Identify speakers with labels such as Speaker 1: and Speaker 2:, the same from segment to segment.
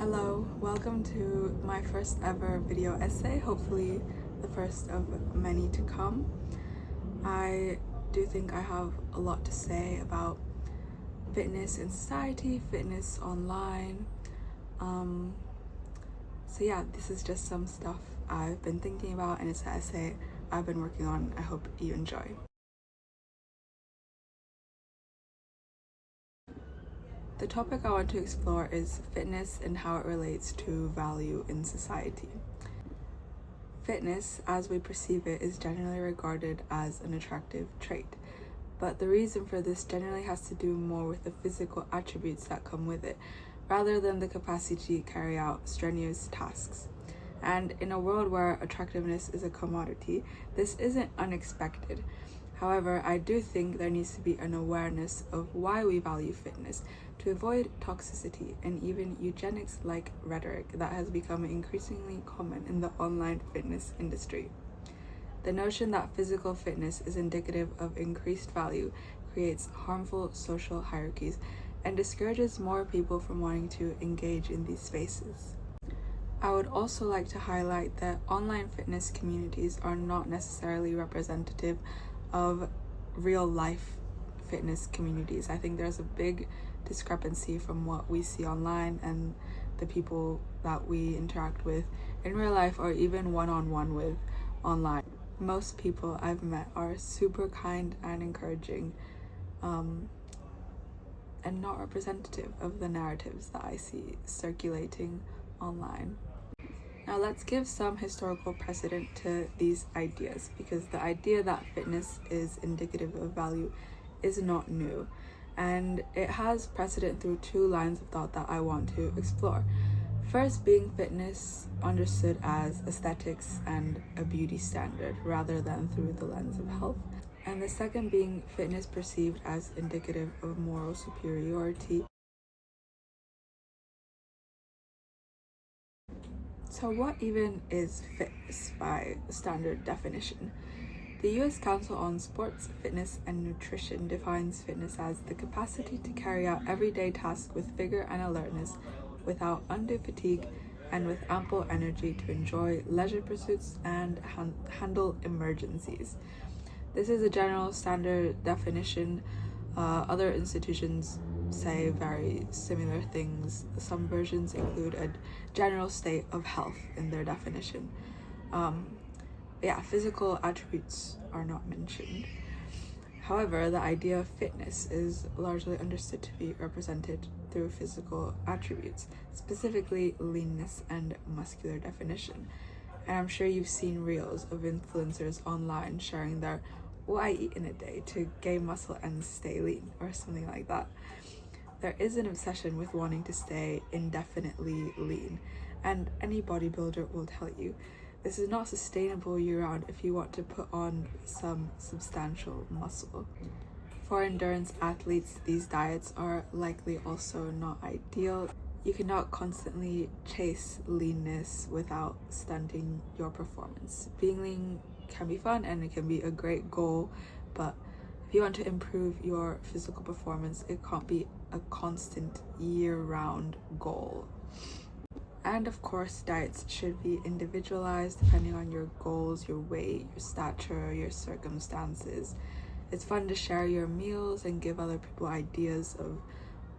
Speaker 1: Hello, welcome to my first ever video essay, hopefully the first of many to come. I do think I have a lot to say about fitness in society, fitness online. So yeah, this is just some stuff I've been thinking about and it's an essay I've been working on. I hope you enjoy. The topic I want to explore is fitness and how it relates to value in society. Fitness, as we perceive it, is generally regarded as an attractive trait, but the reason for this generally has to do more with the physical attributes that come with it, rather than the capacity to carry out strenuous tasks. And in a world where attractiveness is a commodity, this isn't unexpected. However, I do think there needs to be an awareness of why we value fitness to avoid toxicity and even eugenics-like rhetoric that has become increasingly common in the online fitness industry. The notion that physical fitness is indicative of increased value creates harmful social hierarchies and discourages more people from wanting to engage in these spaces. I would also like to highlight that online fitness communities are not necessarily representative of real life fitness communities. I think there's a big discrepancy from what we see online and the people that we interact with in real life or even one-on-one with online. Most people I've met are super kind and encouraging, and not representative of the narratives that I see circulating online. Now let's give some historical precedent to these ideas, because the idea that fitness is indicative of value is not new, and it has precedent through two lines of thought that I want to explore. First being fitness understood as aesthetics and a beauty standard rather than through the lens of health. And the second being fitness perceived as indicative of moral superiority. So what even is fitness by standard definition? The US Council on Sports, Fitness and Nutrition defines fitness as the capacity to carry out everyday tasks with vigor and alertness without undue fatigue and with ample energy to enjoy leisure pursuits and handle emergencies. This is a general standard definition. Other institutions say very similar things. Some versions include a general state of health in their definition. Physical attributes are not mentioned. However, the idea of fitness is largely understood to be represented through physical attributes, specifically leanness and muscular definition. And I'm sure you've seen reels of influencers online sharing their what I eat in a day to gain muscle and stay lean, or something like that. There is an obsession with wanting to stay indefinitely lean, and any bodybuilder will tell you this is not sustainable year-round if you want to put on some substantial muscle. For endurance athletes, these diets are likely also not ideal. You cannot constantly chase leanness without stunting your performance. Being lean can be fun and it can be a great goal, but if you want to improve your physical performance, it can't be a constant year-round goal. And of course, diets should be individualized depending on your goals, your weight, your stature, your circumstances. It's fun to share your meals and give other people ideas of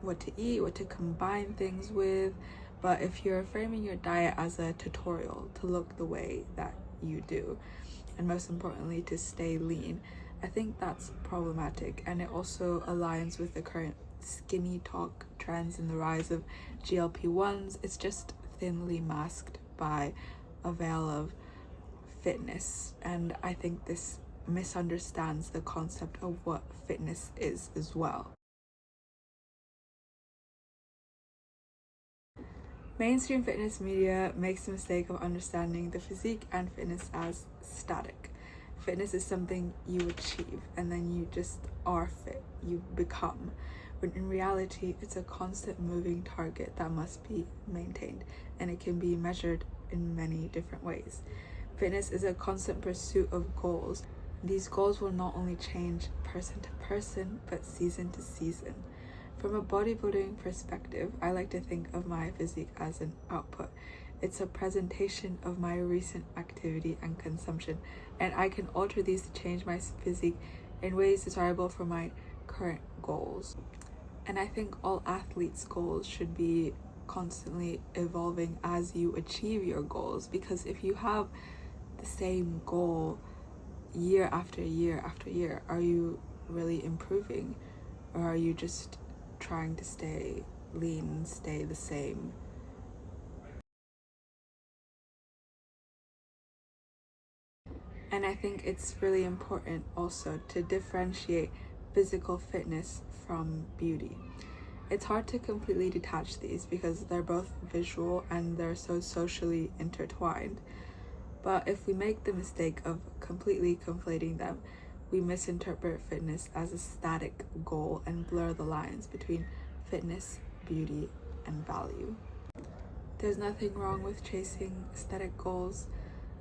Speaker 1: what to eat, what to combine things with. But if you're framing your diet as a tutorial to look the way that you do, and most importantly to stay lean, I think that's problematic, and it also aligns with the current skinny talk trends and the rise of GLP-1s. It's just thinly masked by a veil of fitness, and I think this misunderstands the concept of what fitness is as well. Mainstream fitness media makes the mistake of understanding the physique and fitness as static. Fitness is something you achieve and then you just are fit, you become. When in reality, it's a constant moving target that must be maintained, and it can be measured in many different ways. Fitness is a constant pursuit of goals. These goals will not only change person to person, but season to season. From a bodybuilding perspective, I like to think of my physique as an output. It's a presentation of my recent activity and consumption, and I can alter these to change my physique in ways desirable for my current goals. And I think all athletes' goals should be constantly evolving as you achieve your goals, because if you have the same goal year after year after year, are you really improving, or are you just trying to stay lean, stay the same? And I think it's really important also to differentiate physical fitness from beauty. It's hard to completely detach these because they're both visual and they're so socially intertwined. But if we make the mistake of completely conflating them, we misinterpret fitness as a static goal and blur the lines between fitness, beauty, and value. There's nothing wrong with chasing aesthetic goals.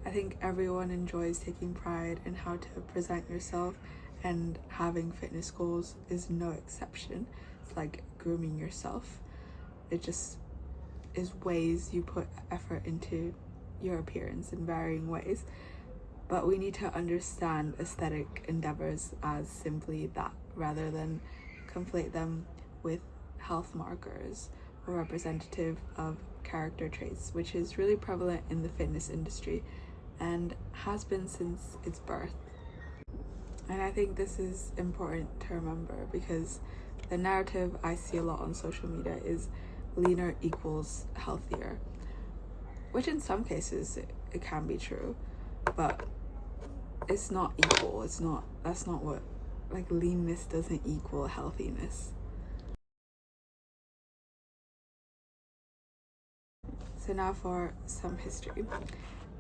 Speaker 1: I think everyone enjoys taking pride in how to present yourself, and having fitness goals is no exception. It's like grooming yourself. It just is ways you put effort into your appearance in varying ways. But we need to understand aesthetic endeavors as simply that, rather than conflate them with health markers or representative of character traits, which is really prevalent in the fitness industry and has been since its birth. And I think this is important to remember, because the narrative I see a lot on social media is leaner equals healthier, which in some cases it can be true, but it's not equal. That's not what, like, leanness doesn't equal healthiness. So now for some history.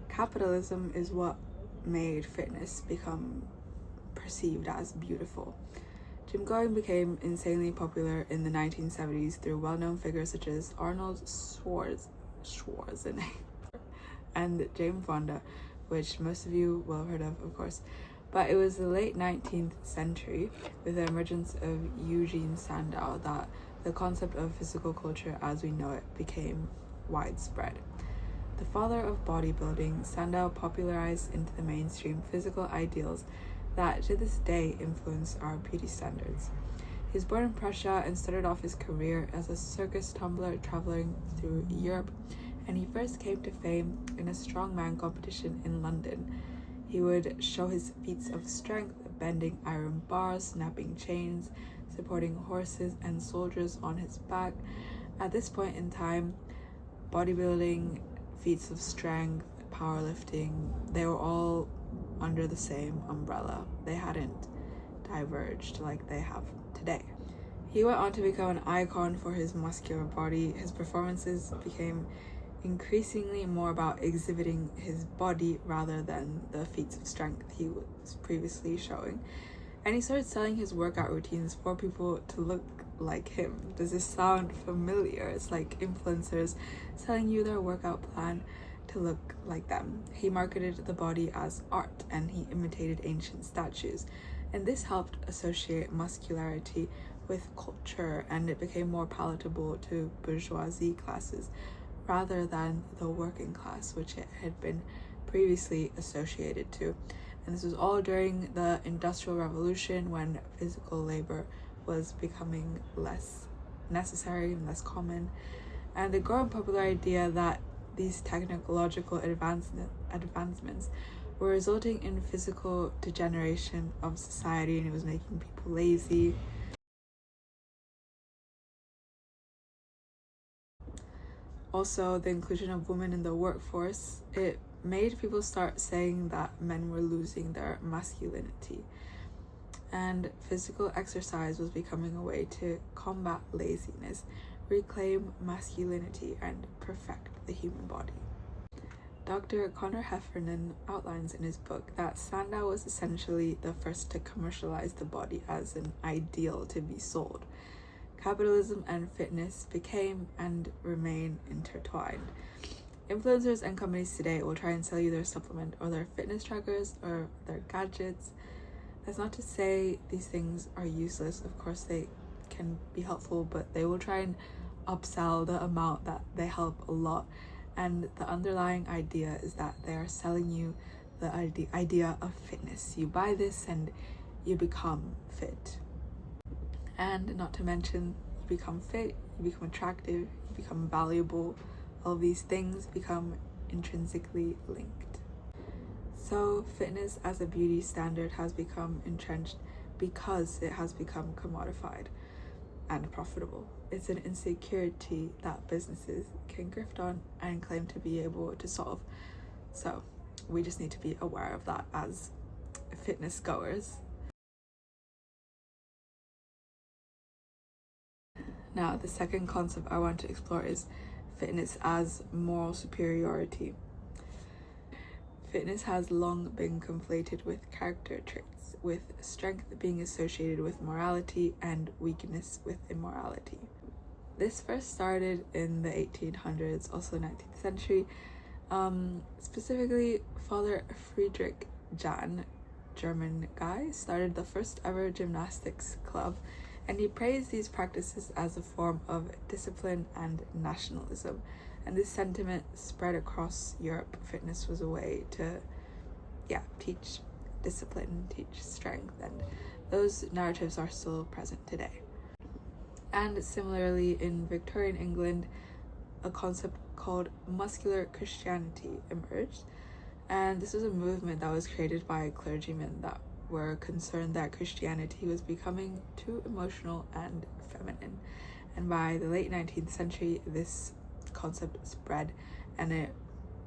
Speaker 1: Capitalism is what made fitness become perceived as beautiful. Gym going became insanely popular in the 1970s through well-known figures such as Arnold Schwarzenegger and Jane Fonda, which most of you will have heard of course. But it was the late 19th century, with the emergence of Eugene Sandow, that the concept of physical culture as we know it became widespread. The father of bodybuilding, Sandow popularized into the mainstream physical ideals that to this day influence our beauty standards. He was born in Prussia and started off his career as a circus tumbler traveling through Europe, and he first came to fame in a strongman competition in London. He would show his feats of strength, bending iron bars, snapping chains, supporting horses and soldiers on his back. At this point in time, bodybuilding, feats of strength, powerlifting, they were all under the same umbrella. They hadn't diverged like they have today. He went on to become an icon for his muscular body. His performances became increasingly more about exhibiting his body rather than the feats of strength he was previously showing. And he started selling his workout routines for people to look like him. Does this sound familiar? It's like influencers selling you their workout plan to look like them. He marketed the body as art, and he imitated ancient statues. And this helped associate muscularity with culture, and it became more palatable to bourgeoisie classes rather than the working class, which it had been previously associated to. And this was all during the Industrial Revolution, when physical labor was becoming less necessary and less common. And the growing popular idea that these technological advancements were resulting in physical degeneration of society, and it was making people lazy. Also, the inclusion of women in the workforce, it made people start saying that men were losing their masculinity, and physical exercise was becoming a way to combat laziness, reclaim masculinity, and perfect the human body. Dr. Connor Heffernan outlines in his book that Sandow was essentially the first to commercialize the body as an ideal to be sold. Capitalism and fitness became and remain intertwined. Influencers and companies today will try and sell you their supplement or their fitness trackers or their gadgets. That's not to say these things are useless. Of course they can be helpful, but they will try and upsell the amount that they help a lot. And the underlying idea is that they are selling you the idea of fitness. You buy this and you become fit. And not to mention, you become fit, you become attractive, you become valuable. All these things become intrinsically linked. So fitness as a beauty standard has become entrenched because it has become commodified and profitable. It's an insecurity that businesses can grift on and claim to be able to solve. So we just need to be aware of that as fitness goers. Now, the second concept I want to explore is fitness as moral superiority. Fitness has long been conflated with character traits, with strength being associated with morality and weakness with immorality. This first started in the 1800s, also 19th century. Specifically, Father Friedrich Jahn, German guy, started the first ever gymnastics club, and he praised these practices as a form of discipline and nationalism. And this sentiment spread across Europe. Fitness was a way to, teach discipline, teach strength, and those narratives are still present today. And similarly, in Victorian England, a concept called muscular Christianity emerged. And this was a movement that was created by clergymen that were concerned that Christianity was becoming too emotional and feminine. And by the late 19th century, this concept spread and it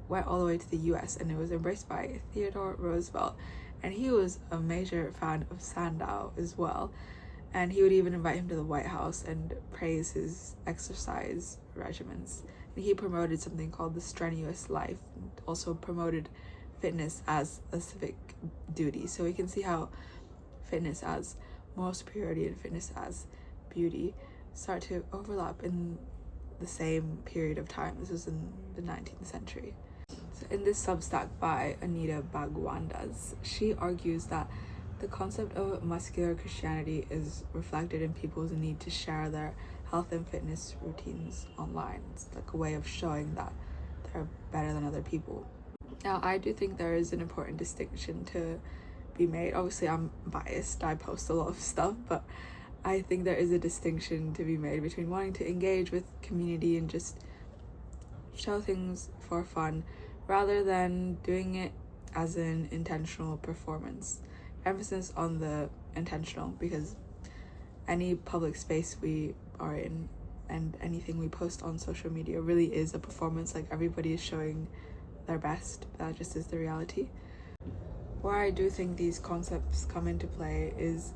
Speaker 1: went all the way to the US, and it was embraced by Theodore Roosevelt. And he was a major fan of Sandow as well. And he would even invite him to the White House and praise his exercise regimens. And he promoted something called the strenuous life, and also promoted fitness as a civic duty. So we can see how fitness as moral superiority and fitness as beauty start to overlap in the same period of time. This was in the 19th century. So in this Substack by Anita Bhagwandas, she argues that the concept of muscular Christianity is reflected in people's need to share their health and fitness routines online. It's like a way of showing that they're better than other people. Now, I do think there is an important distinction to be made. Obviously, I'm biased. I post a lot of stuff, but I think there is a distinction to be made between wanting to engage with community and just show things for fun rather than doing it as an intentional performance. Emphasis on the intentional, because any public space we are in and anything we post on social media really is a performance. Like, everybody is showing their best. That just is the reality. Where I do think these concepts come into play is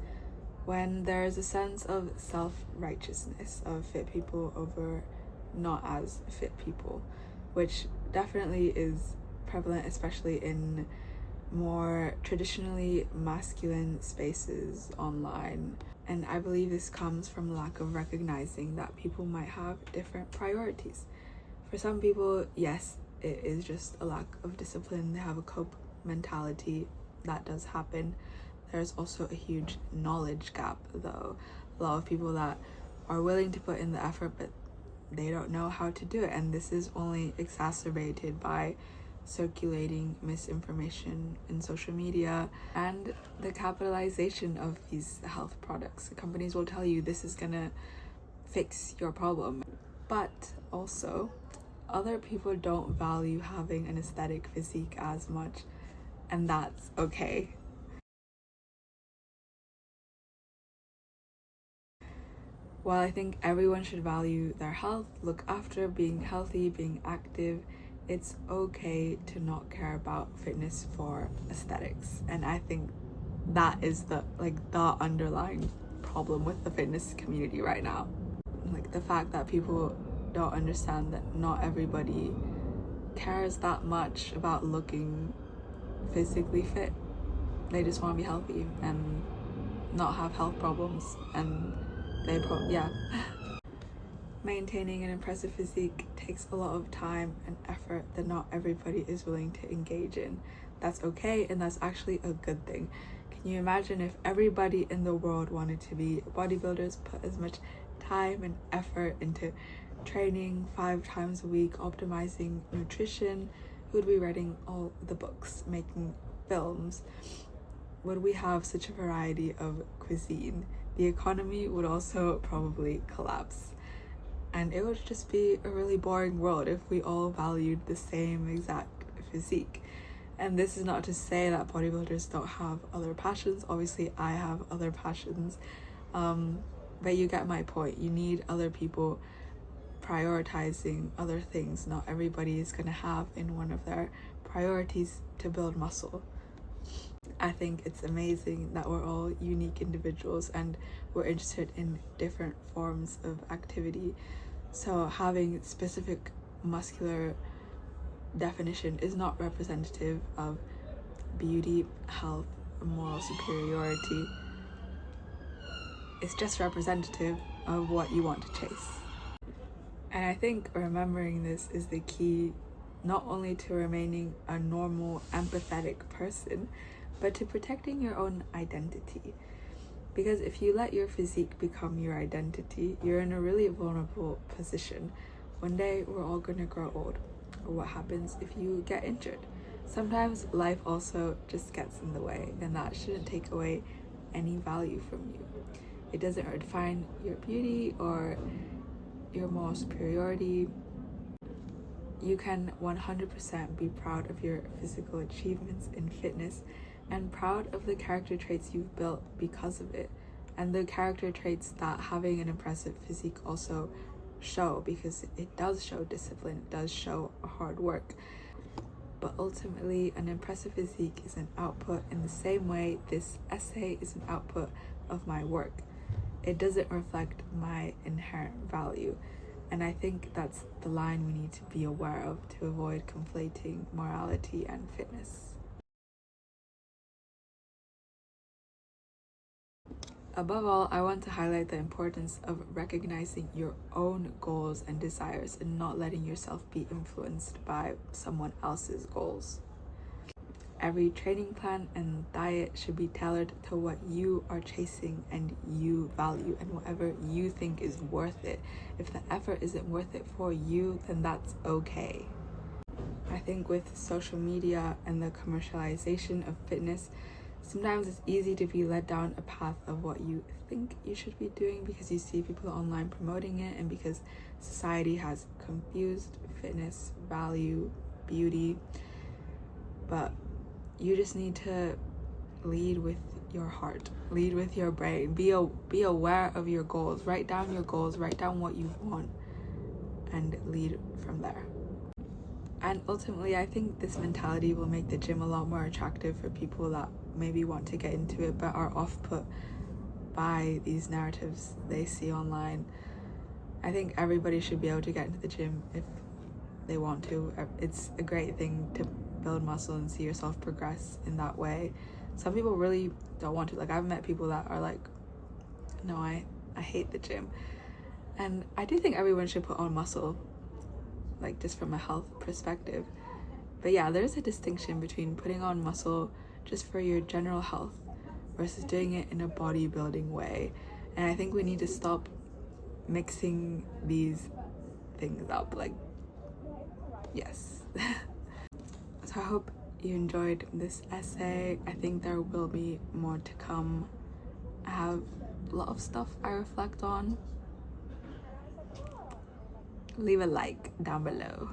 Speaker 1: when there is a sense of self-righteousness of fit people over not as fit people, which definitely is prevalent, especially in more traditionally masculine spaces online. And I believe this comes from lack of recognizing that people might have different priorities. For some people, yes, it is just a lack of discipline. They have a cope mentality. That does happen. There's also a huge knowledge gap, though. A lot of people that are willing to put in the effort, but they don't know how to do it. And this is only exacerbated by circulating misinformation in social media and the capitalization of these health products. The companies will tell you this is gonna fix your problem, but also other people don't value having an aesthetic physique as much, and that's okay. While I think everyone should value their health, look after being healthy, being active, it's okay to not care about fitness for aesthetics. And I think that is the underlying problem with the fitness community right now. Like, the fact that people don't understand that not everybody cares that much about looking physically fit. They just want to be healthy and not have health problems, and maintaining an impressive physique takes a lot of time and effort that not everybody is willing to engage in. That's okay, and that's actually a good thing. Can you imagine if everybody in the world wanted to be bodybuilders, put as much time and effort into training 5 times a week, optimizing nutrition? Who would be writing all the books, making films? Would we have such a variety of cuisine? The economy would also probably collapse. And it would just be a really boring world if we all valued the same exact physique. And this is not to say that bodybuilders don't have other passions. Obviously, I have other passions. But you get my point. You need other people prioritizing other things. Not everybody is going to have in one of their priorities to build muscle. I think it's amazing that we're all unique individuals and we're interested in different forms of activity. So having specific muscular definition is not representative of beauty, health, moral superiority. It's just representative of what you want to chase. And I think remembering this is the key, not only to remaining a normal, empathetic person, but to protecting your own identity. Because if you let your physique become your identity, you're in a really vulnerable position. One day, we're all gonna grow old. Or what happens if you get injured? Sometimes life also just gets in the way, and that shouldn't take away any value from you. It doesn't define your beauty or your moral superiority. You can 100% be proud of your physical achievements in fitness and proud of the character traits you've built because of it, and the character traits that having an impressive physique also show, because it does show discipline, it does show hard work. But ultimately, an impressive physique is an output in the same way this essay is an output of my work. It doesn't reflect my inherent value. And I think that's the line we need to be aware of to avoid conflating morality and fitness. Above all, I want to highlight the importance of recognizing your own goals and desires and not letting yourself be influenced by someone else's goals. Every training plan and diet should be tailored to what you are chasing and you value and whatever you think is worth it. If the effort isn't worth it for you, then that's okay. I think with social media and the commercialization of fitness, sometimes it's easy to be led down a path of what you think you should be doing because you see people online promoting it, and because society has confused fitness, value, beauty. But you just need to lead with your heart, lead with your brain, be aware of your goals, write down your goals, write down what you want, and lead from there. And ultimately, I think this mentality will make the gym a lot more attractive for people that maybe want to get into it but are off-put by these narratives they see online. I think everybody should be able to get into the gym if they want to. It's a great thing to build muscle and see yourself progress in that way. Some people really don't want to. Like, I've met people that are like, no, I hate the gym. And I do think everyone should put on muscle, like just from a health perspective. But yeah, there's a distinction between putting on muscle just for your general health versus doing it in a bodybuilding way. And I think we need to stop mixing these things up. Like, yes. So I hope you enjoyed this essay. I think there will be more to come. I have a lot of stuff I reflect on. Leave a like down below.